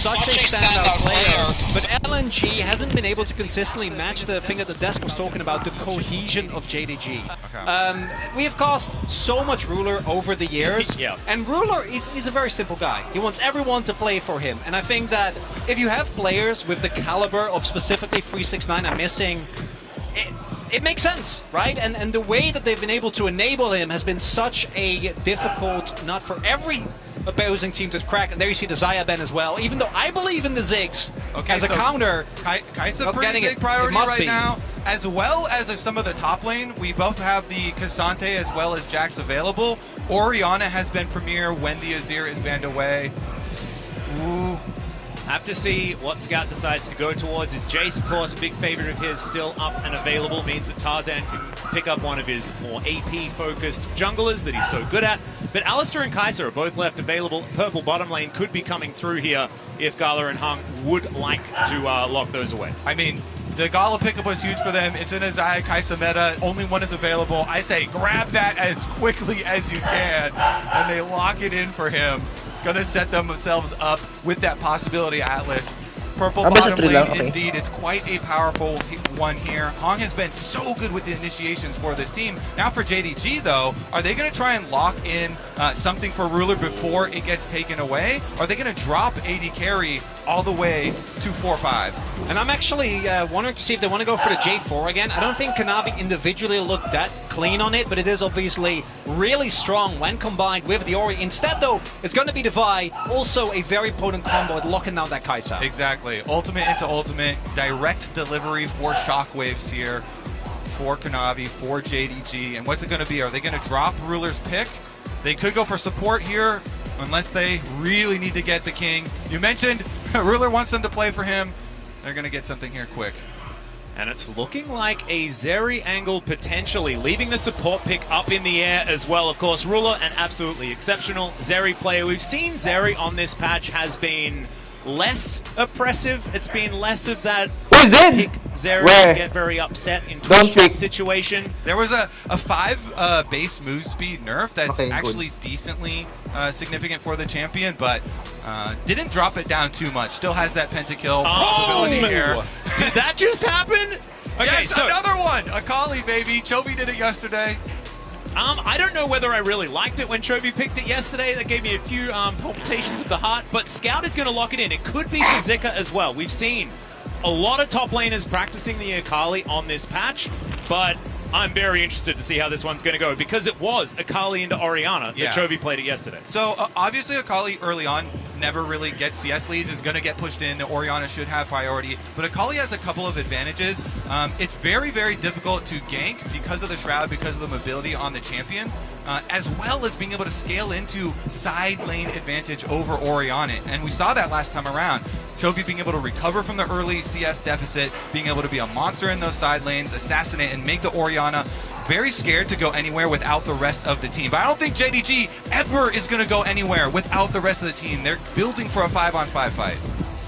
such a standout player, but LNG hasn't been able to consistently match the thing that the desk was talking about, the cohesion of JDG. Okay. We have caused so much Ruler over the years, and Ruler is a very simple guy. He wants everyone to play for him, and I think that if you have players with the caliber of specifically 369 and missing, it makes sense, right? And the way that they've been able to enable him has been such a difficult nut for every opposing team to crack. And there you see the Zaya Ben as well. Even though I believe in the Ziggs as a counter, Kaisa pretty big priority right now, as well as some of the top lane. We both have the Cassante as well as Jax available. Orianna has been premier when the Azir is banned away. Ooh. Have to see what Scout decides to go towards. Is Jace, of course, a big favorite of his, still up and available, means that Tarzan can pick up one of his more AP-focused junglers that he's so good at. But Alistar and Kai'Sa are both left available. Purple bottom lane could be coming through here if Gala and Hung would like to lock those away. I mean, the Gala pickup was huge for them. It's in a Zaya Kai'Sa meta. Only one is available. I say grab that as quickly as you can, and they lock it in for him. Gonna set themselves up with that possibility, Atlas. Purple bottom lane, indeed. It's quite a powerful one here. Hong has been so good with the initiations for this team. Now for JDG, though, are they going to try and lock in something for Ruler before it gets taken away? Or are they going to drop AD carry all the way to 4-5? And I'm actually wondering to see if they want to go for the J4 again. I don't think Kanavi individually looked that clean on it, but it is obviously really strong when combined with the Ori. Instead, though, it's going to be Divide, also a very potent combo at locking down that Kai'Sa. Exactly. Ultimate into ultimate, direct delivery for shockwaves here for Kanavi, for JDG. And what's it going to be? Are they going to drop Ruler's pick? They could go for support here, unless they really need to get the king. You mentioned Ruler wants them to play for him. They're going to get something here quick. And it's looking like a Zeri angle potentially, leaving the support pick up in the air as well. Of course, Ruler, an absolutely exceptional Zeri player. We've seen Zeri on this patch has been less oppressive. It's been less of that pick Zeri to get very upset in that situation. There was a 5 base move speed nerf that's actually decently significant for the champion, but didn't drop it down too much. Still has that pentakill possibility here. Did that just happen? Okay, yes, so another one. Akali, baby. Chovy did it yesterday. I don't know whether I really liked it when Chovy picked it yesterday. That gave me a few palpitations of the heart, but Scout is going to lock it in. It could be for Zika as well. We've seen a lot of top laners practicing the Akali on this patch, but I'm very interested to see how this one's going to go, because it was Akali into Orianna that Chovy played it yesterday. So obviously Akali early on never really gets CS leads, is going to get pushed in. The Orianna should have priority, but Akali has a couple of advantages. It's very, very difficult to gank because of the Shroud, because of the mobility on the champion, as well as being able to scale into side lane advantage over Orianna. And we saw that last time around. Chovy being able to recover from the early CS deficit, being able to be a monster in those side lanes, assassinate, and make the Orianna very scared to go anywhere without the rest of the team. But I don't think JDG ever is going to go anywhere without the rest of the team. They're building for a 5-on-5 fight.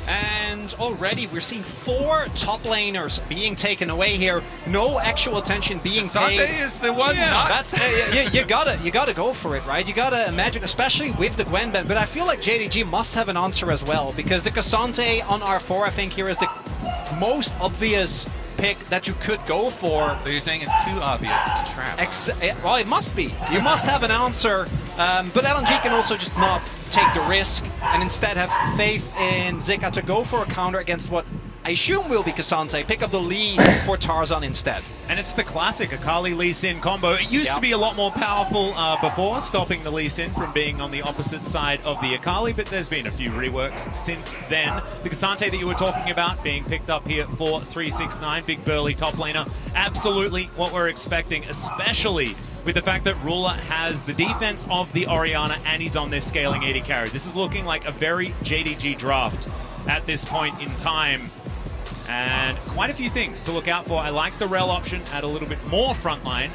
And already we're seeing 4 top laners being taken away here. No actual attention being paid. Sante is the one. That's you gotta go for it, right? You gotta imagine, especially with the Gwen ban. But I feel like JDG must have an answer as well, because the Cassante on R4, I think here is the most obvious pick that you could go for. So you're saying it's too obvious, it's a trap. Well, it must be. You must have an answer, but LNG can also just not take the risk and instead have faith in Zika to go for a counter against what I assume will be Cassante, pick up the lead for Tarzan instead. And it's the classic Akali Lee Sin combo. It used to be a lot more powerful before, stopping the Lee Sin from being on the opposite side of the Akali, but there's been a few reworks since then. The Cassante that you were talking about being picked up here for 369, big burly top laner. Absolutely what we're expecting, especially with the fact that Ruler has the defense of the Orianna and he's on this scaling AD carry. This is looking like a very JDG draft at this point in time. And quite a few things to look out for. I like the Rel option, add a little bit more frontline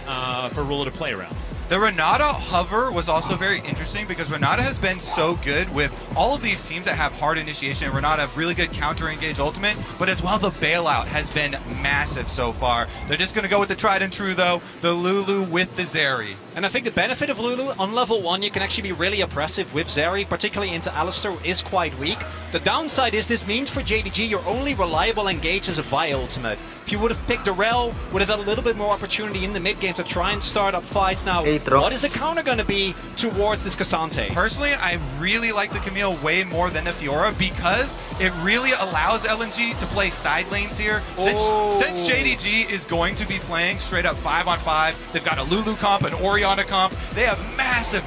for Ruler to play around. The Renata hover was also very interesting because Renata has been so good with all of these teams that have hard initiation. Renata really good counter engage ultimate, but as well the bailout has been massive so far. They're just going to go with the tried and true though, the Lulu with the Zeri. And I think the benefit of Lulu, on level 1 you can actually be really oppressive with Zeri, particularly into Alistar, who is quite weak. The downside is this means for JDG your only reliable engage is a Vi ultimate. If you would have picked Darrell, would have had a little bit more opportunity in the mid game to try and start up fights. Now, what is the counter going to be towards this Cassante? Personally, I really like the Camille way more than the Fiora because it really allows LNG to play side lanes here. Since JDG is going to be playing straight up 5-on-5, they've got a Lulu comp, an Orianna comp. They have massive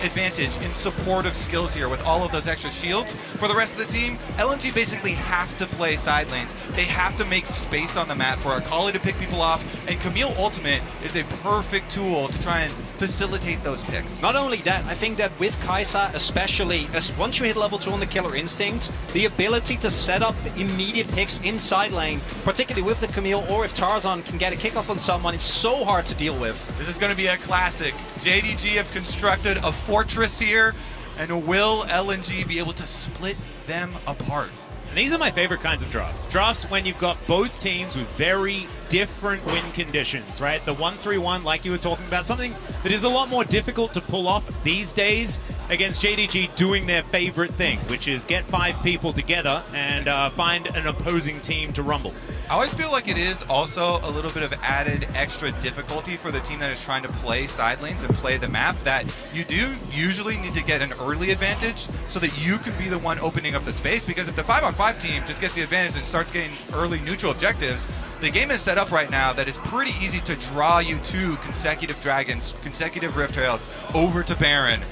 advantage in supportive skills here with all of those extra shields. For the rest of the team, LNG basically have to play side lanes. They have to make space on the map for Akali to pick people off, and Camille Ultimate is a perfect tool to try and facilitate those picks. Not only that, I think that with Kai'Sa especially, once you hit level 2 on the Killer Instinct, the ability to set up immediate picks inside lane, particularly with the Camille, or if Tarzan can get a kickoff on someone, it's so hard to deal with. This is going to be a classic. JDG have constructed a fortress here, and will LNG be able to split them apart? And these are my favorite kinds of drafts. Drafts when you've got both teams with very different win conditions, right? The 1-3-1, like you were talking about, something that is a lot more difficult to pull off these days against JDG doing their favorite thing, which is get 5 people together and find an opposing team to rumble. I always feel like it is also a little bit of added extra difficulty for the team that is trying to play side lanes and play the map, that you do usually need to get an early advantage so that you can be the one opening up the space, because if the 5-on-5 team just gets the advantage and starts getting early neutral objectives, the game is set up right now that it's pretty easy to draw you to consecutive Dragons, consecutive Rift Heralds, over to Baron.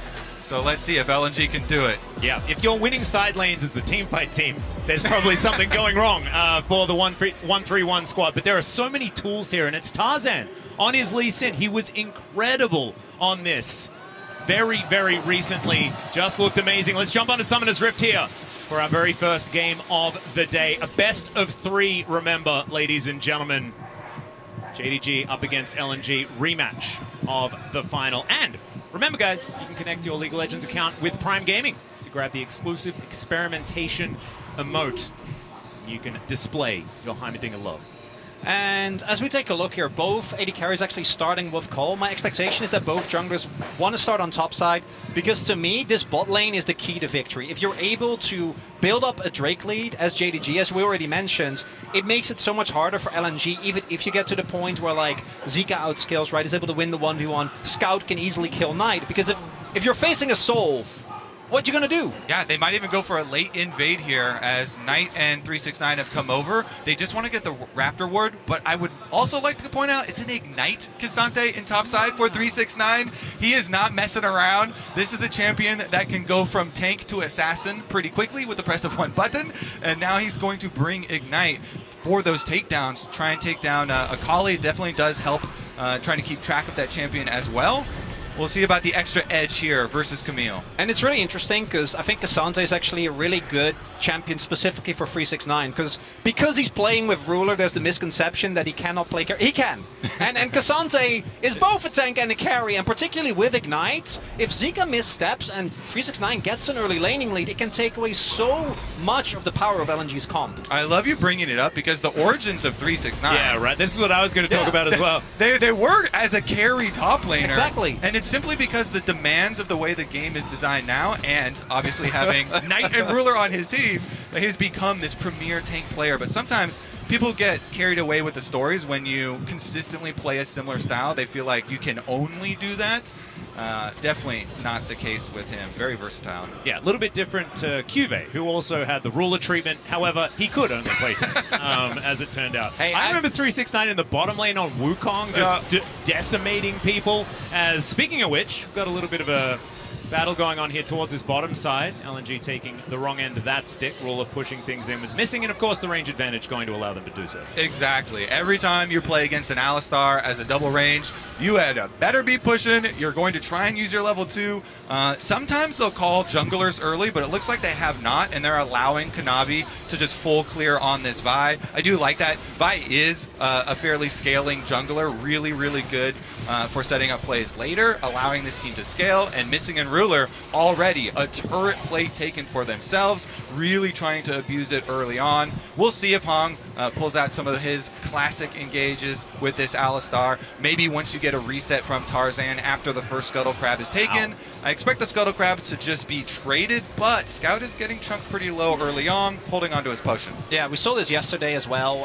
So let's see if LNG can do it. Yeah, if you're winning side lanes as the teamfight team, there's probably something going wrong for the 1-3-1 squad. But there are so many tools here, and it's Tarzan on his Lee Sin. He was incredible on this very, very recently. Just looked amazing. Let's jump onto Summoner's Rift here for our very first game of the day. A best of 3, remember, ladies and gentlemen. JDG up against LNG, rematch of the final. And remember, guys, you can connect your League of Legends account with Prime Gaming to grab the exclusive experimentation emote. You can display your Heimerdinger love. And as we take a look here, both AD carries actually starting with Cole. My expectation is that both junglers want to start on top side, because to me, this bot lane is the key to victory. If you're able to build up a Drake lead as JDG, as we already mentioned, it makes it so much harder for LNG, even if you get to the point where like Zika outskills, right, is able to win the 1v1, Scout can easily kill Knight, because if you're facing a Soul, what you gonna do? Yeah, they might even go for a late invade here as Knight and 369 have come over. They just want to get the Raptor ward, but I would also like to point out it's an Ignite Cassante in top side for 369. He is not messing around. This is a champion that can go from tank to assassin pretty quickly with the press of 1 button, and now he's going to bring Ignite for those takedowns, try and take down Akali. Definitely does help trying to keep track of that champion as well. We'll see about the extra edge here versus Camille. And it's really interesting because I think Cassante is actually a really good champion specifically for 369, because he's playing with Ruler, there's the misconception that he cannot play carry. He can. and Cassante is both a tank and a carry, and particularly with Ignite, if Zika missteps and 369 gets an early laning lead, it can take away so much of the power of LNG's comp. I love you bringing it up because the origins of 369. Yeah, right. This is what I was going to talk about as well. They were as a carry top laner. Exactly. And it's simply because the demands of the way the game is designed now, and obviously having Knight and Ruler on his team, he has become this premier tank player. But sometimes people get carried away with the stories when you consistently play a similar style. They feel like you can only do that. Definitely not the case with him. Very versatile. Yeah, a little bit different to Cuvée, who also had the Ruler treatment. However, he could only play tanks, as it turned out. Hey, I remember 369 in the bottom lane on Wukong, just decimating people. As speaking of which, we've got a little bit of a battle going on here towards this bottom side. LNG taking the wrong end of that stick. Ruler pushing things in with missing, and of course the range advantage going to allow them to do so. Exactly. Every time you play against an Alistar as a double range, you had better be pushing. You're going to try and use your level 2. Sometimes they'll call junglers early, but it looks like they have not, and they're allowing Kanavi to just full clear on this Vi. I do like that. Vi is a fairly scaling jungler, really, really good for setting up plays later, allowing this team to scale, and Missing and Ruler already a turret plate taken for themselves, really trying to abuse it early on. We'll see if Hong pulls out some of his classic engages with this Alistar. Maybe once you get a reset from Tarzan after the first Scuttle Crab is taken. I expect the Scuttle Crabs to just be traded, but Scout is getting chunked pretty low early on, holding onto his potion. Yeah, we saw this yesterday as well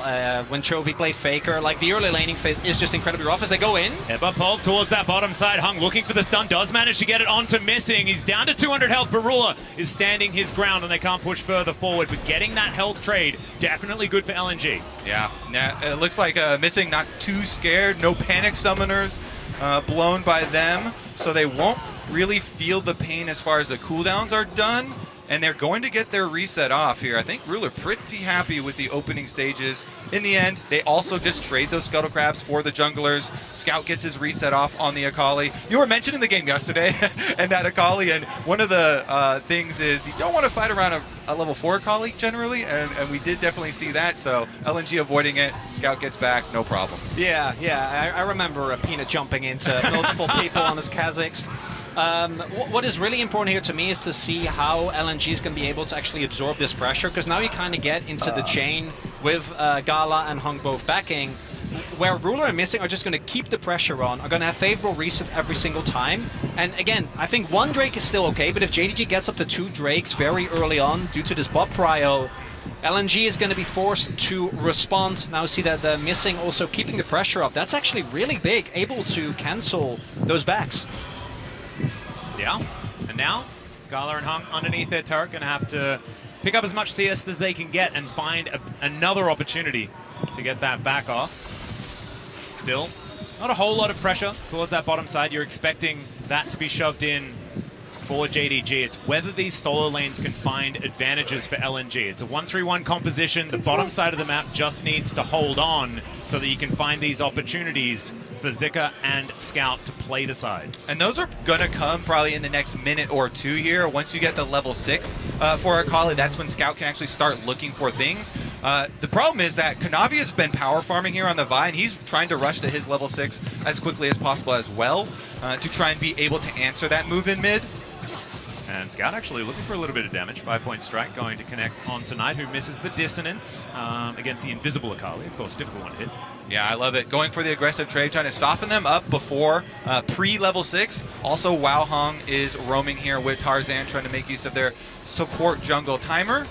when Chovy played Faker. Like, the early laning phase is just incredibly rough as they go in. Headbutt pulled towards that bottom side. Hung looking for the stun, does manage to get it onto Missing. He's down to 200 health, but Ruler is standing his ground and they can't push further forward. But getting that health trade, definitely good for LNG. Yeah, it looks like Missing not too scared. No panic summoners blown by them, so they won't really feel the pain as far as the cooldowns are done. And they're going to get their reset off here. I think Ruler pretty happy with the opening stages. In the end, they also just trade those Scuttle Crabs for the junglers. Scout gets his reset off on the Akali. You were mentioning the game yesterday and that Akali, and one of the things is you don't want to fight around a level 4 Akali generally, and we did definitely see that, so LNG avoiding it. Scout gets back, no problem. Yeah, I remember Peanut jumping into multiple people on his Kazakhs. What is really important here to me is to see how LNG is going to be able to actually absorb this pressure, because now you kind of get into the chain with Gala and Hung both backing, where Ruler and Missing are just going to keep the pressure on, are going to have favorable resets every single time. And again, I think one Drake is still okay, but if JDG gets up to 2 Drakes very early on due to this bot prio, LNG is going to be forced to respond. Now see that the Missing also keeping the pressure up. That's actually really big, able to cancel those backs. Yeah, and now Gala and Hung underneath their turret going to have to pick up as much CS as they can get and find another opportunity to get that back off. Still, not a whole lot of pressure towards that bottom side. You're expecting that to be shoved in for JDG. It's whether these solo lanes can find advantages for LNG. It's a 1-3-1 composition. The bottom side of the map just needs to hold on so that you can find these opportunities for Zika and Scout to play the sides. And those are going to come probably in the next minute or 2 here. Once you get the level 6 for Akali, that's when Scout can actually start looking for things. The problem is that Kanavi has been power farming here on the Vi, and he's trying to rush to his level 6 as quickly as possible as well to try and be able to answer that move in mid. And Scout actually looking for a little bit of damage. 5-point strike going to connect on Tonight, who misses the dissonance against the invisible Akali. Of course, difficult one to hit. Yeah, I love it. Going for the aggressive trade, trying to soften them up before pre-level 6. Also, Wow Hong is roaming here with Tarzan, trying to make use of their support jungle timer.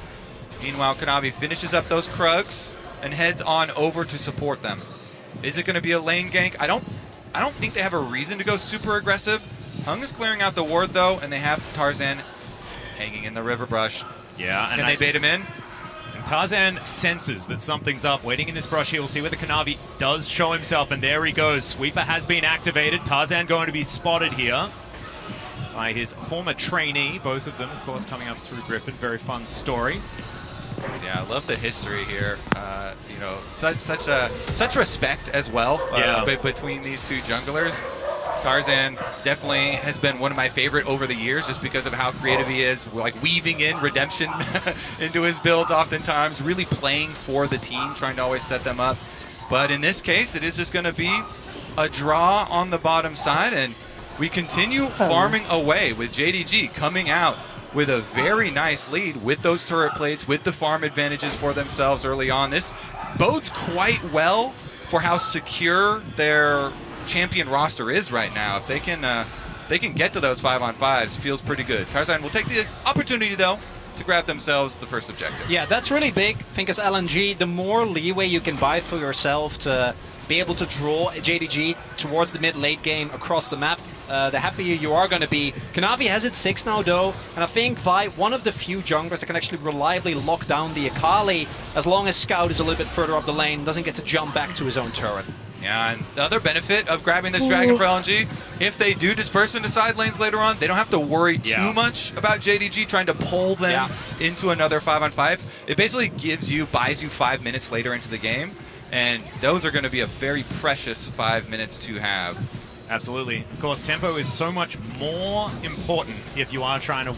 Meanwhile, Kanavi finishes up those Krugs and heads on over to support them. Is it going to be a lane gank? I don't think they have a reason to go super aggressive. Hung is clearing out the ward, though, and they have Tarzan hanging in the river brush. Yeah, and can they bait him in? And Tarzan senses that something's up. Waiting in this brush here, we'll see whether Kanavi does show himself, and there he goes. Sweeper has been activated. Tarzan going to be spotted here by his former trainee. Both of them, of course, coming up through Griffin. Very fun story. Yeah, I love the history here. You know, such respect as well between these two junglers. Tarzan definitely has been one of my favorite over the years just because of how creative he is, like weaving in redemption into his builds oftentimes, really playing for the team, trying to always set them up. But in this case, it is just going to be a draw on the bottom side, and we continue farming away with JDG coming out with a very nice lead with those turret plates, with the farm advantages for themselves early on. This bodes quite well for how secure their champion roster is right now. If they can get to those 5-on-5s, feels pretty good. Tarzan will take the opportunity, though, to grab themselves the first objective. Yeah, that's really big. I think as LNG, the more leeway you can buy for yourself to be able to draw JDG towards the mid-late game across the map, the happier you are going to be. Kanavi has its 6 now, though, and I think Vi, one of the few junglers that can actually reliably lock down the Akali, as long as Scout is a little bit further up the lane, doesn't get to jump back to his own turret. Yeah, and the other benefit of grabbing this Dragon for LNG, if they do disperse into side lanes later on, they don't have to worry too much about JDG trying to pull them into another 5-on-5. It basically buys you 5 minutes later into the game, and those are going to be a very precious 5 minutes to have. Absolutely. Of course, tempo is so much more important if you are trying to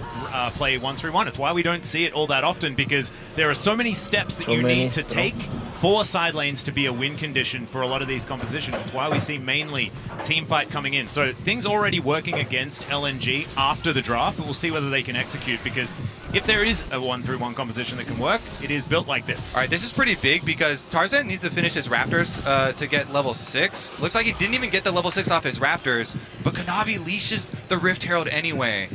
play 1-3-1. It's why we don't see it all that often, because there are so many steps that you need to take for side lanes to be a win condition for a lot of these compositions. It's why we see mainly team fight coming in. So things already working against LNG after the draft, but we'll see whether they can execute, because if there is a 1-3-1 composition that can work, it is built like this. All right, this is pretty big because Tarzan needs to finish his Raptors to get level 6. Looks like he didn't even get the level 6 off his Raptors, but Kanavi leashes the Rift Herald anyway.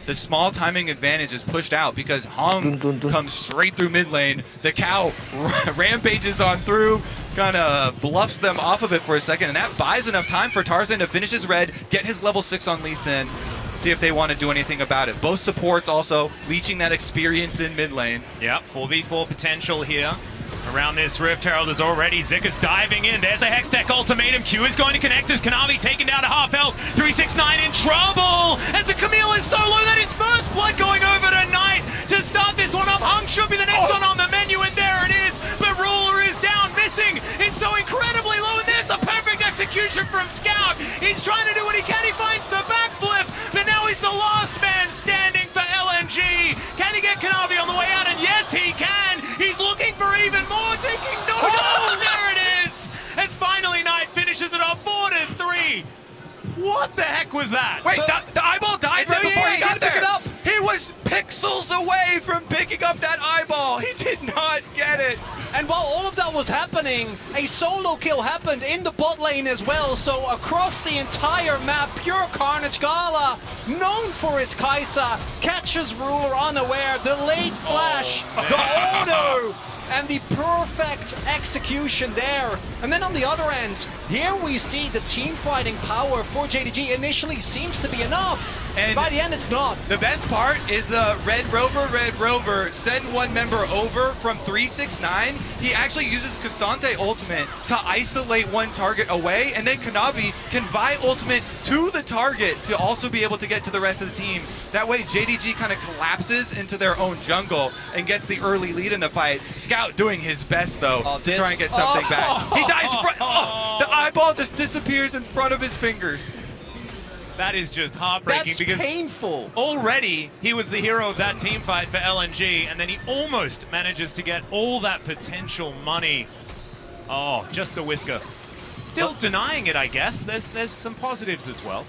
The small timing advantage is pushed out because Hong comes straight through mid lane. The cow rampages on through, kind of bluffs them off of it for a second, and that buys enough time for Tarzan to finish his red, get his level 6 on Lee Sin, see if they want to do anything about it. Both supports also leeching that experience in mid lane. Yep, 4v4 potential here. Around this Rift Herald is already Zika's diving in. There's the Hextech ultimatum. Q is going to connect as Kanavi taken down to half health. 369 in trouble. And the Camille is so low that his first blood going over to Knight to start this one up. Hung should be the next one on the menu, and there it is. But Ruler is down, missing. It's so incredibly low, and there's a perfect execution from Scout. He's trying to do what he can. He finds the backflip, but now he's the last man standing for LNG. Can he get Kanavi on the way out? And yes, he can. He's looking for even more, taking no. There it is. As finally Knight finishes it off 4-3. What the heck was that? Wait, the eyeball died right before he got there. Pick it up. He was pixels away from picking up that eyeball. He did not get it. And while all of that was happening, a solo kill happened in the bot lane as well. So across the entire map, pure carnage. Gala, known for his Kaisa, catches Ruler unaware. The late flash, the auto, and the perfect execution there. And then on the other end, here we see the team fighting power for JDG initially seems to be enough. And by the end, it's not. The best part is the Red Rover, send one member over from 369. He actually uses Cassante ultimate to isolate one target away, and then Kanavi can buy ultimate to the target to also be able to get to the rest of the team. That way, JDG kind of collapses into their own jungle and gets the early lead in the fight. Scout doing his best, though, to try and get something back. He dies in front. The eyeball just disappears in front of his fingers. That is just heartbreaking. That's because painful. Already, he was the hero of that team fight for LNG, and then he almost manages to get all that potential money. Oh, just a whisker. Still denying it, I guess. There's some positives as well.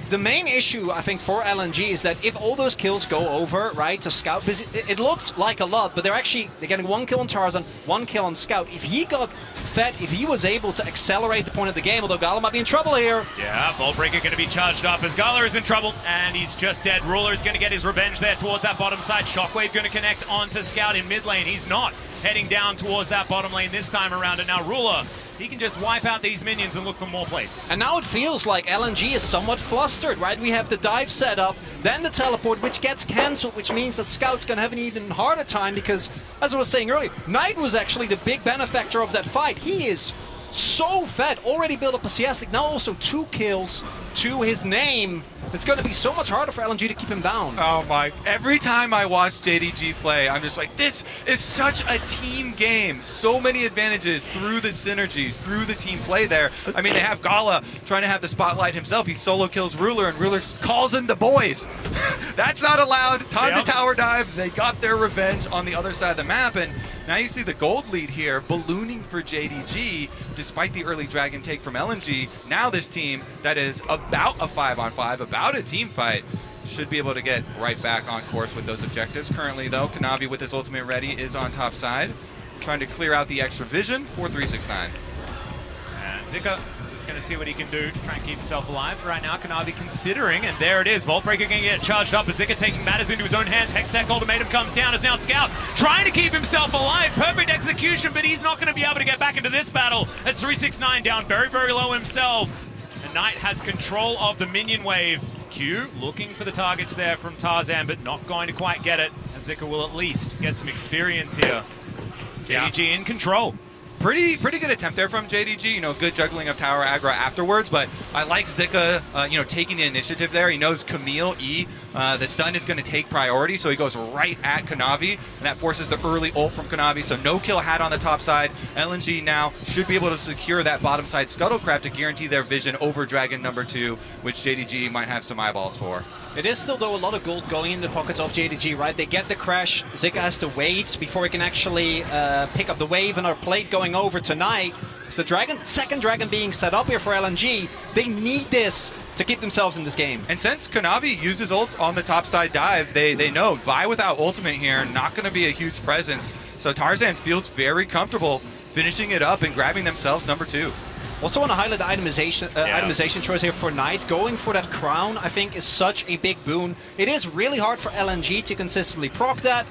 The main issue, I think, for LNG is that if all those kills go over, right, to Scout, it looks like a lot, but they're getting 1 kill on Tarzan, 1 kill on Scout. If he got fed, if he was able to accelerate the point of the game, although Gala might be in trouble here. Yeah, Vaultbreaker going to be charged up as Gala is in trouble, and he's just dead. Ruler is going to get his revenge there towards that bottom side. Shockwave going to connect onto Scout in mid lane. He's not heading down towards that bottom lane this time around, and now Ruler, he can just wipe out these minions and look for more plates. And now it feels like LNG is somewhat flustered, right? We have the dive set up, then the teleport, which gets cancelled, which means that Scout's going to have an even harder time because, as I was saying earlier, Knight was actually the big benefactor of that fight. He is so fed, already built up a Siastic, now also 2 kills to his name. It's going to be so much harder for LNG to keep him down. Oh my, every time I watch JDG play, I'm just like, this is such a team game. So many advantages through the synergies, through the team play there. I mean, they have Gala trying to have the spotlight himself. He solo kills Ruler, and Ruler calls in the boys. That's not allowed. Time to tower dive. They got their revenge on the other side of the map, and now you see the gold lead here ballooning for JDG, despite the early dragon take from LNG. Now this team that is about a 5-on-5, about a team fight, should be able to get right back on course with those objectives. Currently, though, Kanavi with his ultimate ready is on top side, trying to clear out the extra vision for 369. And Zika is going to see what he can do to try and keep himself alive. Right now, Kanavi considering, and there it is. Vaultbreaker going to get charged up, but Zika taking matters into his own hands. Hextech ultimatum comes down as now Scout trying to keep himself alive. Perfect execution, but he's not going to be able to get back into this battle as 369 down very, very low himself. And Knight has control of the minion wave. Q looking for the targets there from Tarzan, but not going to quite get it. And Zika will at least get some experience here. JDG in control. Pretty good attempt there from JDG. You know, good juggling of tower aggro afterwards, but I like Zika, you know, taking the initiative there. He knows Camille E, the stun is going to take priority, so he goes right at Kanavi, and that forces the early ult from Kanavi. So no kill had on the top side. LNG now should be able to secure that bottom side Scuttlecraft to guarantee their vision over Dragon number 2, which JDG might have some eyeballs for. It is still, though, a lot of gold going in the pockets of JDG, right? They get the crash. Zika has to wait before he can actually pick up the wave, and our plate going over tonight. So Dragon, second Dragon being set up here for LNG. They need this to keep themselves in this game. And since Kanavi uses ult on the top side dive, they know Vi without ultimate here, not going to be a huge presence. So Tarzan feels very comfortable finishing it up and grabbing themselves number 2. Also want to highlight the itemization choice here for Knight. Going for that crown, I think, is such a big boon. It is really hard for LNG to consistently proc that.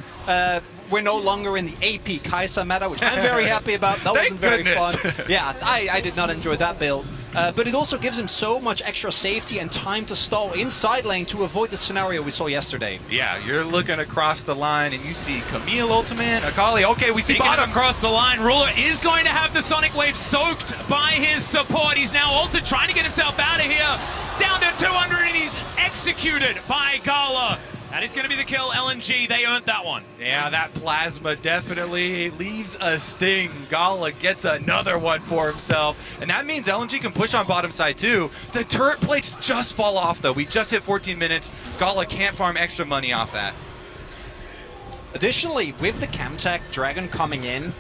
We're no longer in the AP Kai'Sa meta, which I'm very happy about. That wasn't very fun. Yeah, I did not enjoy that build. But it also gives him so much extra safety and time to stall inside lane to avoid the scenario we saw yesterday. Yeah, you're looking across the line and you see Camille ultimate, Akali. Okay, we see bottom. Across the line, Ruler is going to have the Sonic Wave soaked by his support. He's now ulted, trying to get himself out of here. Down to 200, and he's executed by Gala. And it's going to be the kill. LNG, they earned that one. Yeah, that plasma definitely leaves a sting. Gala gets another one for himself. And that means LNG can push on bottom side too. The turret plates just fall off though. We just hit 14 minutes. Gala can't farm extra money off that. Additionally, with the Camtech Dragon coming in,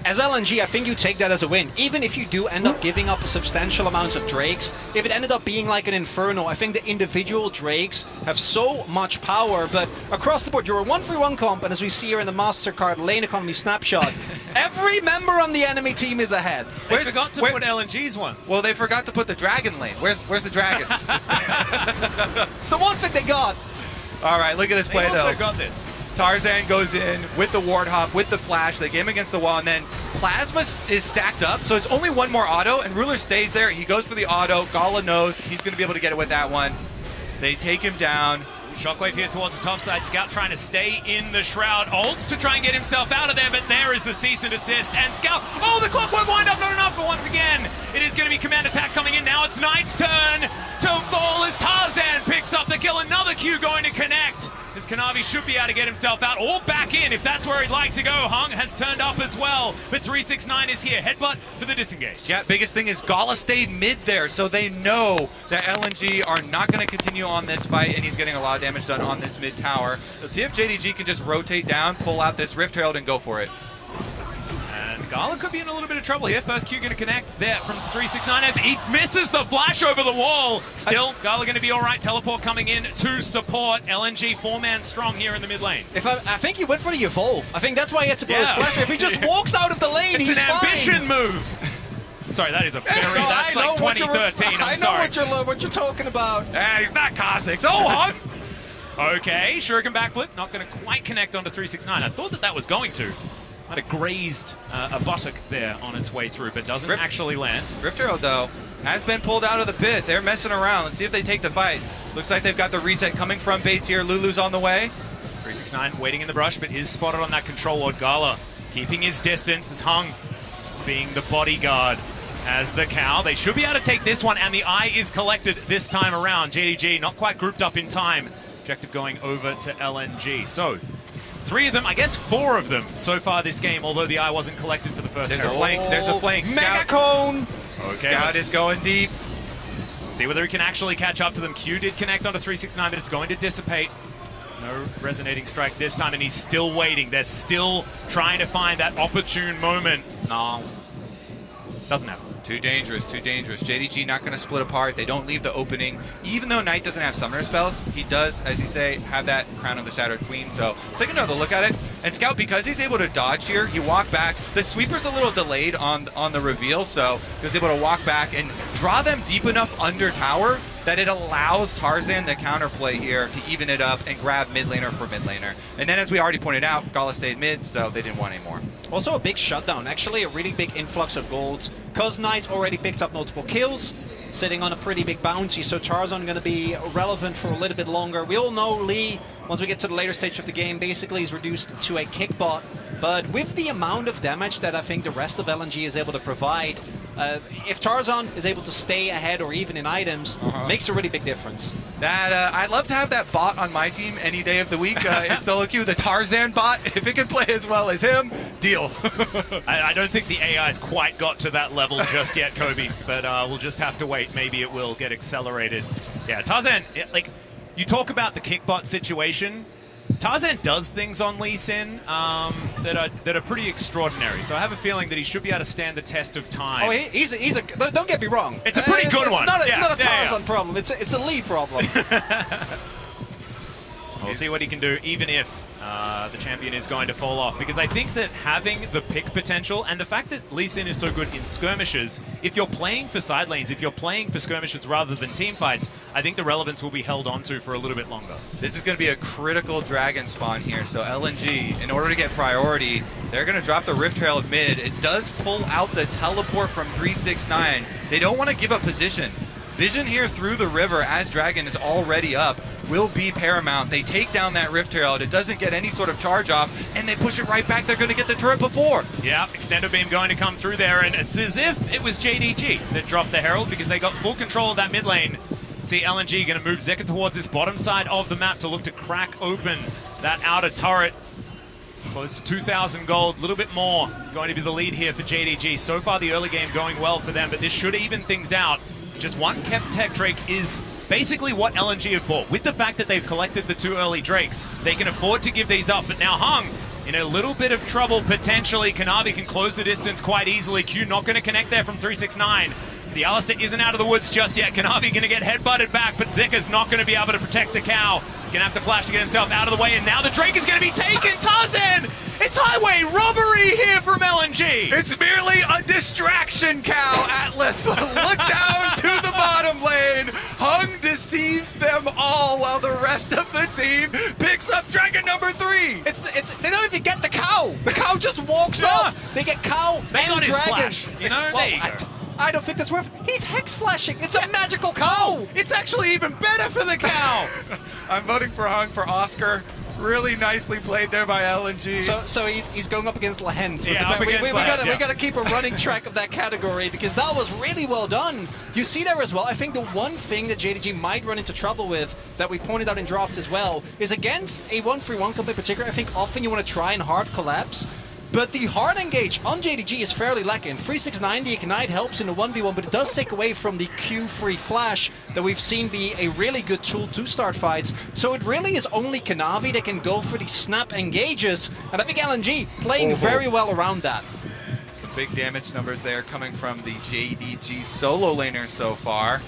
as LNG, I think you take that as a win. Even if you do end up giving up a substantial amount of Drakes, if it ended up being like an Inferno, I think the individual Drakes have so much power, but across the board, you're a 1-3-1 comp, and as we see here in the MasterCard lane economy snapshot, every member on the enemy team is ahead. They forgot to put LNG's ones. Well, they forgot to put the Dragon lane. Where's the Dragons? It's the one thing they got. All right, look at this play, they though. also got this. Tarzan goes in with the ward hop, with the flash. They get him against the wall, and then Plasma is stacked up, so it's only one more auto, and Ruler stays there. He goes for the auto. Gala knows he's going to be able to get it with that one. They take him down. Shockwave here towards the top side. Scout trying to stay in the shroud. Ults to try and get himself out of there, but there is the cease and desist. And Scout, oh, the clockwork wind up, not enough, but once again, it is going to be command attack coming in. Now it's Knight's turn to fall as Tarzan picks up the kill. Another Q going to connect. As Kanavi should be able to get himself out or back in if that's where he'd like to go. Hung has turned up as well, but 369 is here. Headbutt for the disengage. Yeah, biggest thing is Gala stayed mid there, so they know that LNG are not going to continue on this fight, and he's getting a lot of damage done on this mid tower. Let's see if JDG can just rotate down, pull out this Rift Herald, and go for it. And Gala could be in a little bit of trouble here. First Q going to connect there from 369 as he misses the flash over the wall. Still, Gala going to be all right. Teleport coming in to support. LNG 4-man strong here in the mid lane. I think he went for the evolve. I think that's why he had to blow his flash. If he just walks out of the lane, it's he's an fine. ambition move. Sorry, that is a very, that's like 2013, I'm sorry. I know what you're talking about. He's not Kha'Zix. Oh, Hung! Okay, Shuriken backflip, not going to quite connect onto 369. I thought that was going to. Might have grazed a buttock there on its way through, but doesn't actually land. Rift Herald, though, has been pulled out of the pit. They're messing around. Let's see if they take the fight. Looks like they've got the reset coming from base here. Lulu's on the way. 369 waiting in the brush, but is spotted on that control ward. Gala keeping his distance as Hung being the bodyguard as the cow. They should be able to take this one, and the eye is collected this time around. JDG not quite grouped up in time. Objective going over to LNG. So, 3 of them, I guess 4 of them so far this game, although the eye wasn't collected for the first There's a flank. There's a flank. Mega Cone! Okay, Scout is going deep. See whether he can actually catch up to them. Q did connect onto 369, but it's going to dissipate. No resonating strike this time, and he's still waiting. They're still trying to find that opportune moment. No. Doesn't happen. Too dangerous, too dangerous. JDG not going to split apart. They don't leave the opening. Even though Knight doesn't have summoner spells, he does, as you say, have that Crown of the Shattered Queen. So let's take another look at it. And Scout, because he's able to dodge here, he walked back. The sweeper's a little delayed on the reveal, so he was able to walk back and draw them deep enough under tower that it allows Tarzan the counterplay here to even it up and grab mid laner for mid laner. And then, as we already pointed out, Gala stayed mid, so they didn't want any more. Also a big shutdown, actually a really big influx of gold. Cause Knight already picked up multiple kills, sitting on a pretty big bounty, so Tarzan going to be relevant for a little bit longer. We all know Lee, once we get to the later stage of the game, basically is reduced to a kick bot. but with the amount of damage that I think the rest of LNG is able to provide, if Tarzan is able to stay ahead or even in items, makes a really big difference. I'd love to have that bot on my team any day of the week in solo queue, the Tarzan bot. If it can play as well as him, deal. I don't think the AI's quite got to that level just yet, Kobe, but we'll just have to wait. Maybe it will get accelerated. Yeah, Tarzan, like, you talk about the kickbot situation. Tarzan does things on Lee Sin that are pretty extraordinary. So I have a feeling that he should be able to stand the test of time. Oh, he's a don't get me wrong. It's a pretty good one. It's not a Tarzan problem. It's a Lee problem. We'll see what he can do, even if the champion is going to fall off. Because I think that having the pick potential and the fact that Lee Sin is so good in skirmishes, if you're playing for side lanes, if you're playing for skirmishes rather than team fights, I think the relevance will be held onto for a little bit longer. This is going to be a critical dragon spawn here. So LNG, in order to get priority, they're going to drop the Rift Herald mid. It does pull out the teleport from 369. They don't want to give up position. Vision here through the river as Dragon is already up will be paramount. They take down that Rift Herald. It doesn't get any sort of charge off, and they push it right back. They're going to get the turret before. Yeah, Extender Beam going to come through there, and it's as if it was JDG that dropped the Herald because they got full control of that mid lane. See LNG going to move Zeka towards this bottom side of the map to look to crack open that outer turret. Close to 2,000 gold, a little bit more going to be the lead here for JDG. So far the early game going well for them, but this should even things out. Just one kept tech Drake is basically what LNG have bought. With the fact that they've collected the 2 early Drakes, they can afford to give these up. But now Hung in a little bit of trouble potentially. Kanavi can close the distance quite easily. Q not going to connect there from 369. The Alistair isn't out of the woods just yet. Kanavi going to get headbutted back, but Zeka's not going to be able to protect the cow. Gonna have to flash to get himself out of the way, and now the Drake is going to be taken. Tarzan! It's highway robbery here from LNG. It's merely a distraction, Cow Atlas. Look down to the bottom lane. Hung deceives them all while the rest of the team picks up Dragon number 3. They don't even get the cow. The cow just walks off. They get cow They and got his Dragon. flash, you know? Well, there you go. I don't think that's worth. He's hex flashing. It's a magical cow. It's actually even better for the cow. I'm voting for Hung for Oscar. Really nicely played there by LNG. So he's going up against Lahens. Yeah, up against we Lahens, we gotta keep a running track of that category because that was really well done. You see there as well. I think the one thing that JDG might run into trouble with that we pointed out in draft as well is against a 1-3-1 comp in particular. I think often you want to try and hard collapse. But the hard engage on JDG is fairly lacking. 369, the Ignite helps in the 1v1, but it does take away from the Q-free flash that we've seen be a really good tool to start fights. So it really is only Kanavi that can go for the snap engages, and I think LNG playing very well around that. Some big damage numbers there coming from the JDG solo laners so far.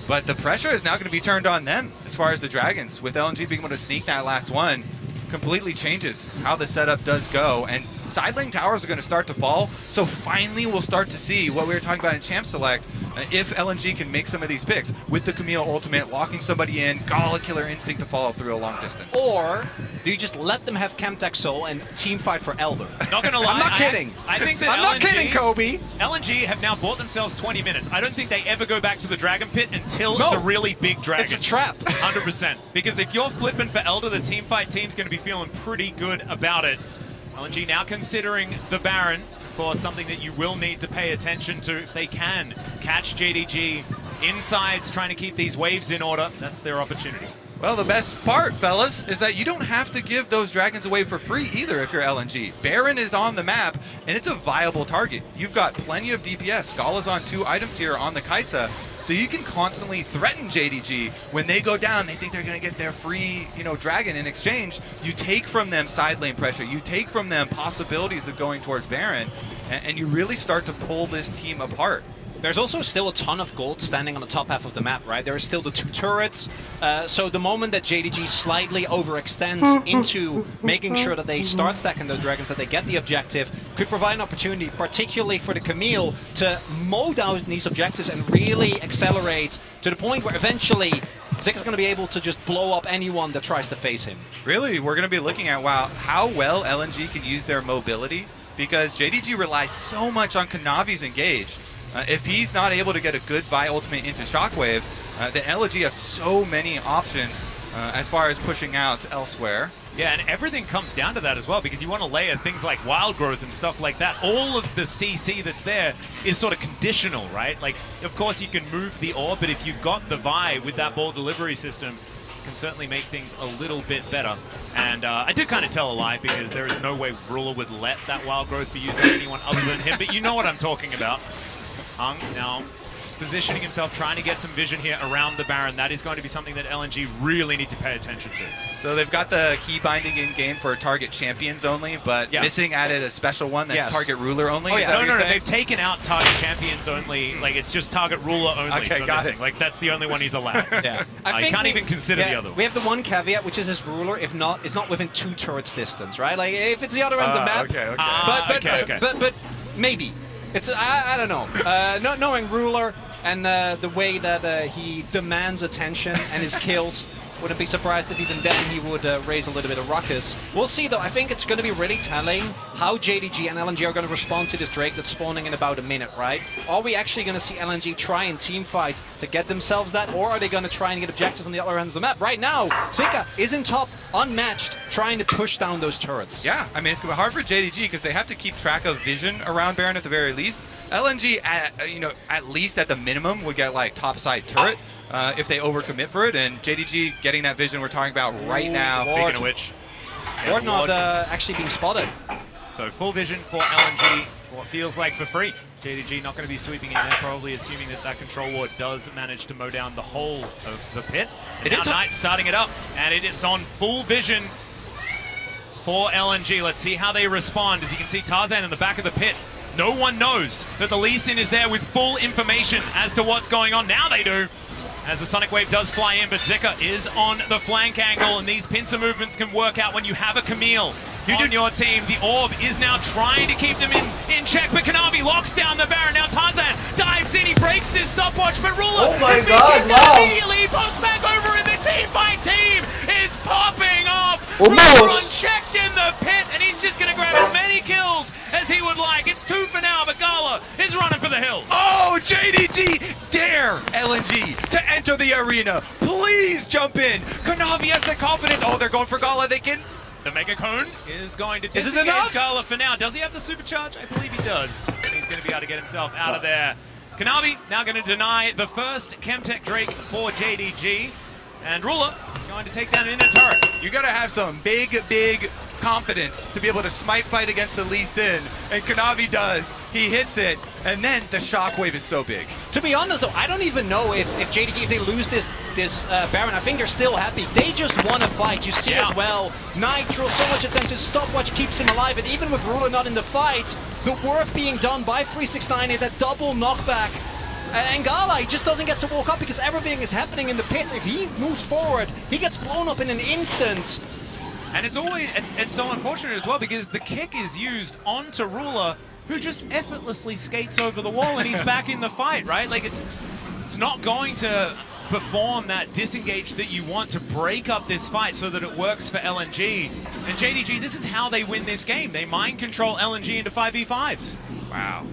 But the pressure is now going to be turned on them as far as the Dragons. With LNG being able to sneak that last one, completely changes how the setup does go, and side lane towers are going to start to fall, so finally we'll start to see what we were talking about in Champ Select, if LNG can make some of these picks with the Camille ultimate, locking somebody in, Gala Killer Instinct to follow through a long distance. Or do you just let them have Chemtech Soul and team fight for Elder? Not going to lie. I'm not kidding. I think that I'm not kidding, Kobe. LNG have now bought themselves 20 minutes. I don't think they ever go back to the Dragon Pit until it's a really big dragon. It's a trap. 100%. Because if you're flipping for Elder, the team fight team's going to be feeling pretty good about it. LNG now considering the Baron, of course, something that you will need to pay attention to if they can catch JDG insides, trying to keep these waves in order. That's their opportunity. Well, the best part, fellas, is that you don't have to give those dragons away for free either if you're LNG. Baron is on the map, and it's a viable target. You've got plenty of DPS. Gala's on 2 items here on the Kaisa, so you can constantly threaten JDG. When they go down, they think they're going to get their free, dragon in exchange. You take from them side lane pressure. You take from them possibilities of going towards Baron, and you really start to pull this team apart. There's also still a ton of gold standing on the top half of the map, right? There are still the 2 turrets. So the moment that JDG slightly overextends into making sure that they start stacking the dragons, that they get the objective, could provide an opportunity, particularly for the Camille, to mow down these objectives and really accelerate to the point where eventually Zeka's going to be able to just blow up anyone that tries to face him. Really, we're going to be looking at, how well LNG can use their mobility, because JDG relies so much on Kanavi's engage. If he's not able to get a good Vi ultimate into Shockwave, then LNG have so many options as far as pushing out elsewhere. Yeah, and everything comes down to that as well, because you want to layer things like wild growth and stuff like that. All of the CC that's there is sort of conditional, right? Like, of course you can move the orb, but if you've got the Vi with that ball delivery system, it can certainly make things a little bit better. And I did kind of tell a lie, because there is no way Ruler would let that wild growth be used on anyone other than him, but you know what I'm talking about. Hung now positioning himself, trying to get some vision here around the Baron. That is going to be something that LNG really need to pay attention to. So they've got the key binding in game for target champions only, but missing added a special one that's target ruler only. Oh yeah, no, they've taken out target champions only. Like, it's just target ruler only. Okay, got it. Like, that's the only one he's allowed. I can't even consider the other one. We have the one caveat, which is his ruler. If not, it's not within 2 turrets distance, right? Like, if it's the other end of the map. But maybe. It's I don't know. Not knowing ruler and the way that he demands attention and his kills, wouldn't be surprised if even then he would raise a little bit of ruckus. We'll see, though. I think it's going to be really telling how JDG and LNG are going to respond to this Drake that's spawning in about a minute, right? Are we actually going to see LNG try and team fight to get themselves that, or are they going to try and get objectives on the other end of the map? Right now, Zika is in top, unmatched, trying to push down those turrets. Yeah, I mean, it's going to be hard for JDG because they have to keep track of vision around Baron at the very least. LNG, at least at the minimum, would get, like, topside turret. If they overcommit for it, and JDG getting that vision we're talking about right now. Speaking of which, Ward not actually being spotted. So full vision for LNG, what feels like for free. JDG not going to be sweeping in there, probably assuming that that control ward does manage to mow down the whole of the pit. And now Knight starting it up, and it is on full vision for LNG. Let's see how they respond. As you can see, Tarzan in the back of the pit. No one knows that the Lee Sin is there with full information as to what's going on. Now they do, as the Sonic Wave does fly in, but Zika is on the flank angle, and these pincer movements can work out when you have a Camille on your team. The Orb is now trying to keep them in check, but Kanavi locks down the Baron. Now Tarzan dives in, he breaks his stopwatch, but Ruler has been kicked out immediately. He pops back over, and the team fight team is popping off. Ruler unchecked in the pit, and he's just going to grab as many kills as he would like. It's 2 for now, but Gala is running for the hills. Oh, JDG dare LNG to enter the arena. Please jump in. Kanavi has the confidence. Oh, they're going for Gala. They can. The Mega Cone is going to disengage Gala for now. Does he have the supercharge? I believe he does. He's going to be able to get himself out of there. Kanavi now going to deny the first Chemtech Drake for JDG. And Ruler going to take down an inner turret. You got to have some big confidence to be able to smite fight against the Lee Sin, and Kanavi does. He hits it, and then the shockwave is so big. To be honest, though, I don't even know if JDG, if they lose this Baron, I think they're still happy. They just want to fight. You see as well, Nitro, so much attention, stopwatch keeps him alive, and even with Ruler not in the fight, the work being done by 369 is that double knockback. And Gala, he just doesn't get to walk up because everything is happening in the pit. If he moves forward, he gets blown up in an instant. And it's so unfortunate as well, because the kick is used onto Ruler, who just effortlessly skates over the wall, and he's back in the fight, right? Like, it's not going to perform that disengage that you want to break up this fight so that it works for LNG. And JDG, this is how they win this game. They mind control LNG into 5v5s. Wow.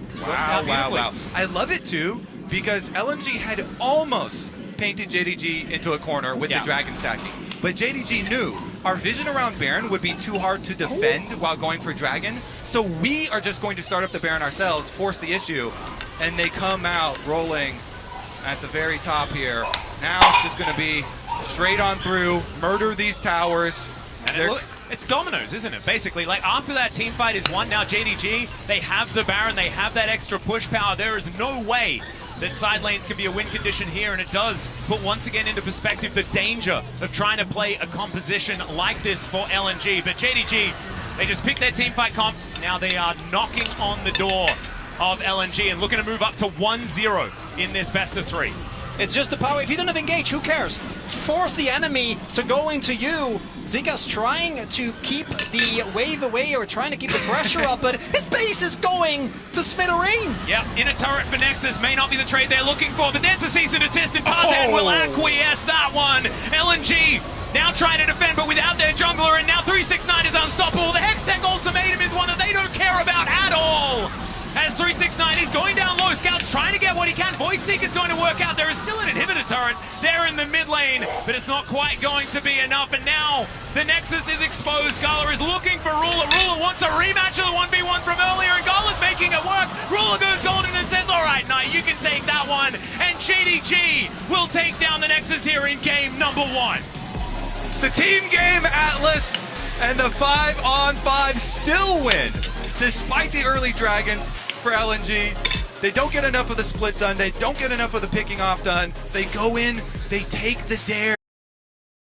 I love it too, because LNG had almost painted JDG into a corner with the Dragon stacking. But JDG knew our vision around Baron would be too hard to defend while going for Dragon, so we are just going to start up the Baron ourselves, force the issue, and they come out rolling at the very top here. Now it's just going to be straight on through, murder these towers. And it's dominoes, isn't it? Basically, like, after that team fight is won, now JDG, they have the Baron, they have that extra push power. There is no way that side lanes can be a win condition here, and it does put once again into perspective the danger of trying to play a composition like this for LNG. But JDG, they just picked their team fight comp. Now they are knocking on the door of LNG and looking to move up to 1-0 in this best of 3. It's just the power. If you don't have engage, who cares? Force the enemy to go into you. Zika's trying to keep the wave away, or trying to keep the pressure up, but his base is going to smithereens. Yep, in a turret for Nexus may not be the trade they're looking for, but there's a cease and desist, and Tarzan will acquiesce that one. LNG now trying to defend, but without their jungler, and now 369 is unstoppable. The Hextech ultimatum is one that they don't care about at all. As 369 is going down low, Scout's trying to get grab what he can. Void Seek is going to work out. There is still an inhibitor turret there in the mid lane, but it's not quite going to be enough. And now the Nexus is exposed. Gala is looking for Ruler. Ruler wants a rematch of the 1v1 from earlier, and Gala's making it work. Ruler goes golden and says, all right, Knight, you can take that one. And JDG will take down the Nexus here in game number 1. It's a team game, Atlas, and the 5-on-5 still win. Despite the early Dragons for LNG, they don't get enough of the split done. They don't get enough of the picking off done. They go in, they take the dare.